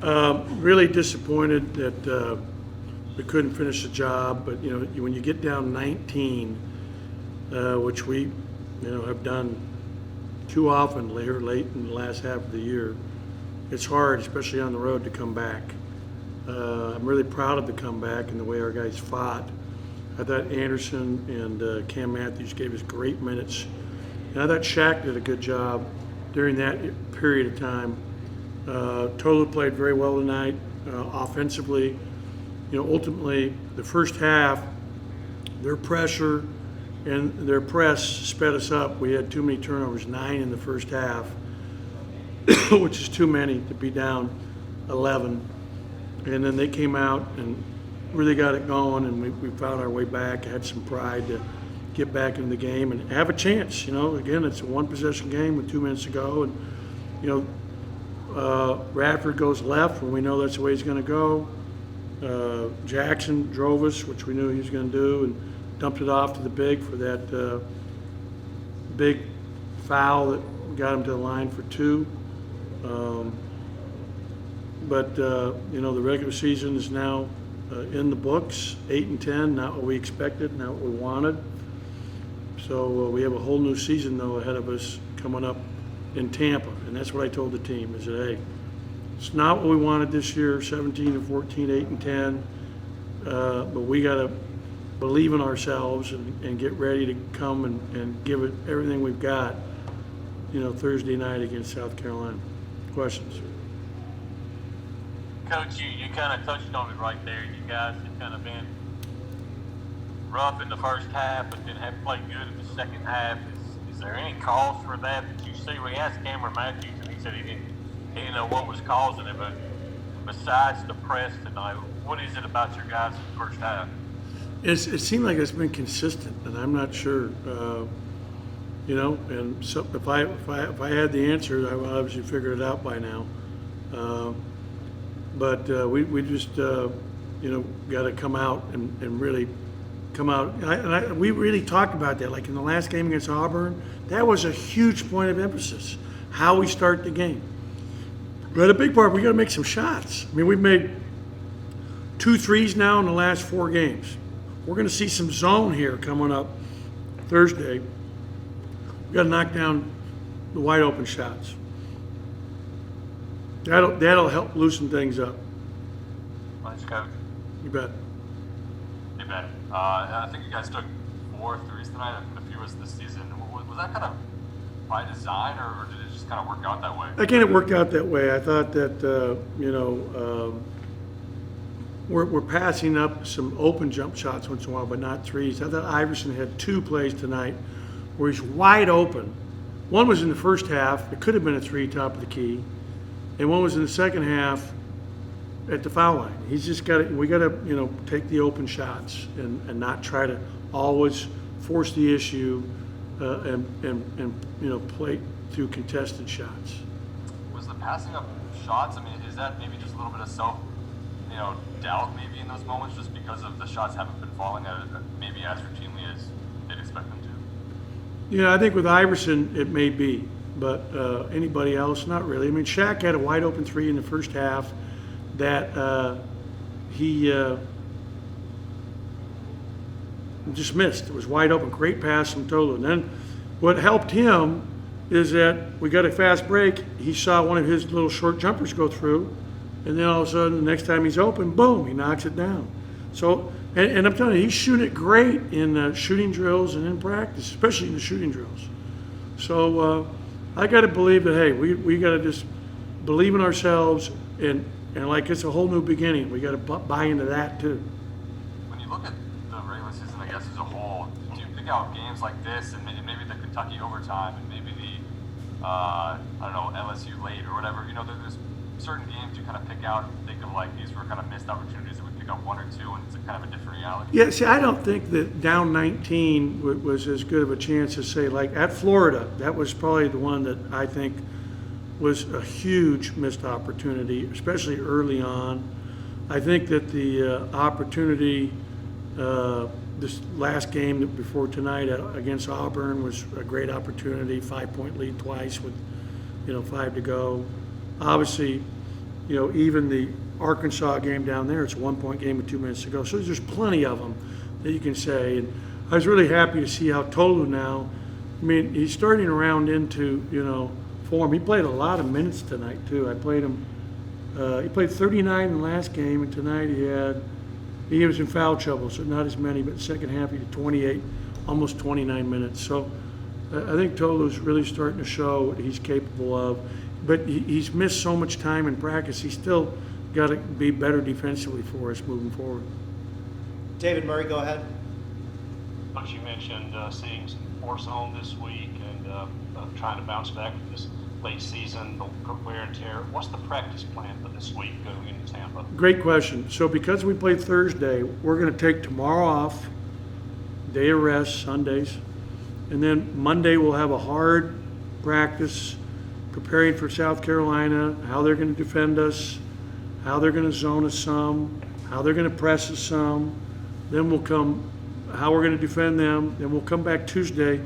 Really disappointed that we couldn't finish the job, but when you get down 19, which we have done too often later, late in the last half of the year, it's hard, especially on the road, to come back. I'm really proud of the comeback and the way our guys fought. I thought Anderson and Cam Matthews gave us great minutes, and I thought Shaq did a good job during that period of time. Tolu played very well tonight, offensively. Ultimately, the first half, their pressure and their press sped us up. We had too many turnovers, 9 in the first half, which is too many to be down 11. And then they came out and really got it going, and we found our way back, had some pride to get back into the game and have a chance. Again, it's a one-possession game with 2 minutes to go, and, Radford goes left when we know that's the way he's going to go. Jackson drove us, which we knew he was going to do, and dumped it off to the big for that big foul that got him to the line for 2. But the regular season is now in the books, 8-10, not what we expected, not what we wanted. So we have a whole new season, though, ahead of us coming up in Tampa. And that's what I told the team, is that, hey, it's not what we wanted this year, 17-14, 8-10, but we got to believe in ourselves and get ready to come and give it everything we've got, Thursday night against South Carolina. Questions? Coach, you kind of touched on it right there. You guys have kind of been rough in the first half, but then have played good in the second half. Is there any cause for that you see? We asked Cameron Matthews, and he said he didn't know what was causing it, but besides the press tonight, what is it about your guys in the first half? It seemed like it's been consistent, and I'm not sure. And so if I had the answer, I would obviously figured it out by now. But we just got to come out and really come out. We really talked about that. Like in the last game against Auburn, that was a huge point of emphasis. How we start the game. But a big part, we got to make some shots. I mean, we've made 2 threes now in the last 4 games. We're going to see some zone here coming up Thursday. We got to knock down the wide open shots. That'll help loosen things up. Thanks, Coach. You bet. You bet. I think you guys took 4 threes tonight, a few was this season. Was that kind of by design, or did it just kind of work out that way? Again, it worked out that way. I thought that we're passing up some open jump shots once in a while, but not threes. I thought Iverson had 2 plays tonight where he's wide open. One was in the first half. It could have been a 3 top of the key. And one was in the second half at the foul line. He's just got to, we got to, take the open shots and not try to always force the issue and play through contested shots. Was the passing up shots, I mean, is that maybe just a little bit of doubt maybe in those moments just because of the shots haven't been falling maybe as routinely as they'd expect them to? I think with Iverson it may be, but anybody else, not really. I mean, Shaq had a wide open 3 in the first half that he just missed. It was wide open, great pass from Tolu. And then what helped him is that we got a fast break. He saw one of his little short jumpers go through, and then all of a sudden, the next time he's open, boom, he knocks it down. So, and I'm telling you, he's shooting it great in shooting drills and in practice, especially in the shooting drills. So I got to believe that, hey, we got to just believe in ourselves, and like it's a whole new beginning. We got to buy into that too. When you look at the regular season, I guess as a whole, do you pick out games like this and maybe the Kentucky overtime and maybe the LSU late or whatever? There's certain games you kind of pick out and think of like these were kind of missed opportunities, and we pick up 1 or 2 and it's kind of a different reality. Yeah, see, I don't think that down 19 was as good of a chance to say, like at Florida, that was probably the one that I think was a huge missed opportunity, especially early on. I think that the opportunity, this last game before tonight against Auburn was a great opportunity, 5-point lead twice with 5 to go. Obviously, even the Arkansas game down there, it's a 1-point game with 2 minutes to go. So there's plenty of them that you can say. And I was really happy to see how Tolu now, I mean, he's starting to round into, form. He played a lot of minutes tonight, too. I played him, he played 39 in the last game, and tonight he was in foul trouble, so not as many, but the second half he did 28, almost 29 minutes. So I think Tolu's really starting to show what he's capable of. But he's missed so much time in practice. He's still got to be better defensively for us moving forward. David Murray, go ahead. Coach, you mentioned seeing some force home this week and trying to bounce back from this late season, the wear and tear. What's the practice plan for this week going into Tampa? Great question. So because we played Thursday, we're going to take tomorrow off, day of rest, Sundays, and then Monday we'll have a hard practice preparing for South Carolina, how they're going to defend us, how they're going to zone us some, how they're going to press us some. Then we'll come, how we're going to defend them. Then we'll come back Tuesday,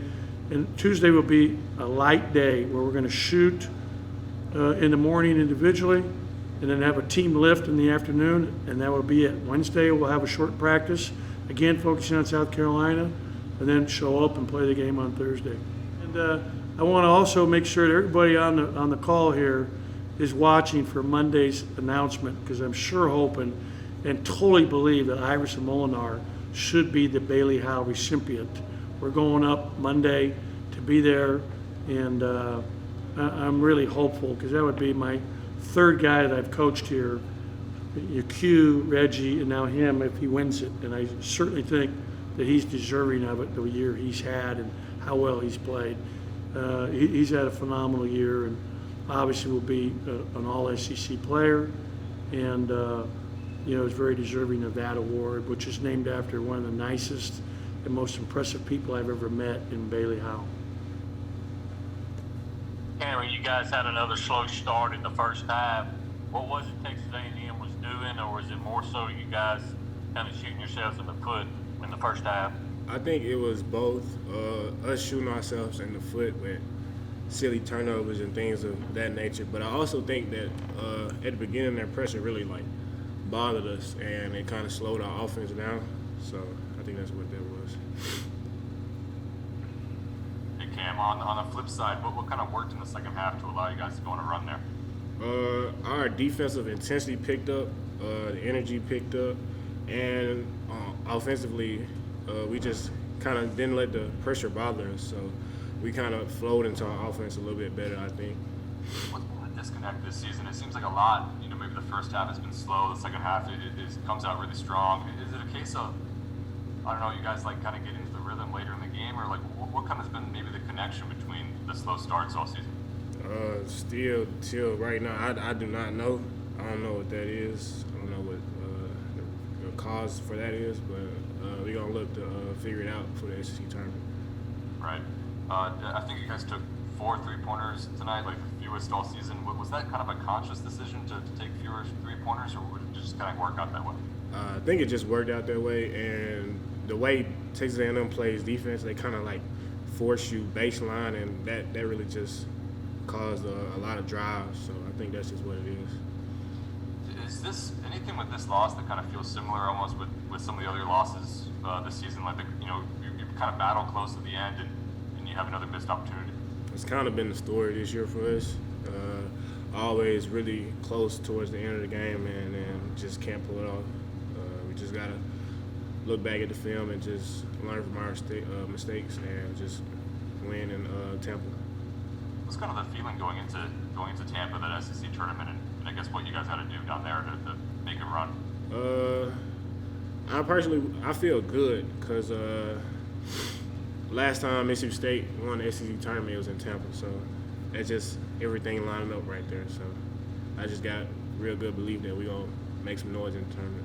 and Tuesday will be a light day where we're going to shoot in the morning individually, and then have a team lift in the afternoon, and that will be it. Wednesday we'll have a short practice, again focusing on South Carolina, and then show up and play the game on Thursday. And I want to also make sure that everybody on the call here is watching for Monday's announcement, because I'm sure hoping and totally believe that Iverson Molinar should be the Bailey Howe recipient. We're going up Monday to be there, and I'm really hopeful, because that would be my third guy that I've coached here, Q, Reggie, and now him if he wins it. And I certainly think that he's deserving of it, the year he's had and how well he's played. He's had a phenomenal year, and obviously will be an all-SEC player, and is very deserving of that award, which is named after one of the nicest and most impressive people I've ever met in Bailey Howe. Cameron, you guys had another slow start in the first half. What was it Texas A&M was doing, or was it more so you guys kind of shooting yourselves in the foot in the first half? I think it was both us shooting ourselves in the foot with silly turnovers and things of that nature. But I also think that at the beginning, that pressure really bothered us, and it kind of slowed our offense down. So I think that's what that was. Hey Cam, on the flip side, what kind of worked in the second half to allow you guys to go on a run there? Our defensive intensity picked up, the energy picked up, and offensively, we just kind of didn't let the pressure bother us. So we kind of flowed into our offense a little bit better, I think. What's been the disconnect this season? It seems like a lot. Maybe the first half has been slow. The second half it comes out really strong. Is it a case of, I don't know, you guys kind of get into the rhythm later in the game, or what kind of has been maybe the connection between the slow starts all season? Still till right now, I do not know. I don't know what that is. I don't know what the cause for that is, but we're going to look to figure it out for the SEC tournament. Right. I think you guys took 4 3-pointers tonight, like the fewest all season. Was that kind of a conscious decision to take fewer 3-pointers, or would it just kind of work out that way? I think it just worked out that way, and the way Texas A&M plays defense, they kind of force you baseline, and that really just caused a lot of drives. So I think that's just what it is. Is this anything with this loss that kind of feels similar almost with some of the other losses this season? You kind of battle close to the end, and you have another missed opportunity. It's kind of been the story this year for us. Always really close towards the end of the game, and just can't pull it off. We just got to look back at the film and just learn from our mistakes and just win in Tampa. What's kind of the feeling going into Tampa, that SEC tournament, and I guess what you guys had to do down there to make a run? I feel good because last time Mississippi State won the SEC tournament, it was in Tampa, so that's just everything lining up right there. So I just got real good belief that we're going to make some noise in the tournament.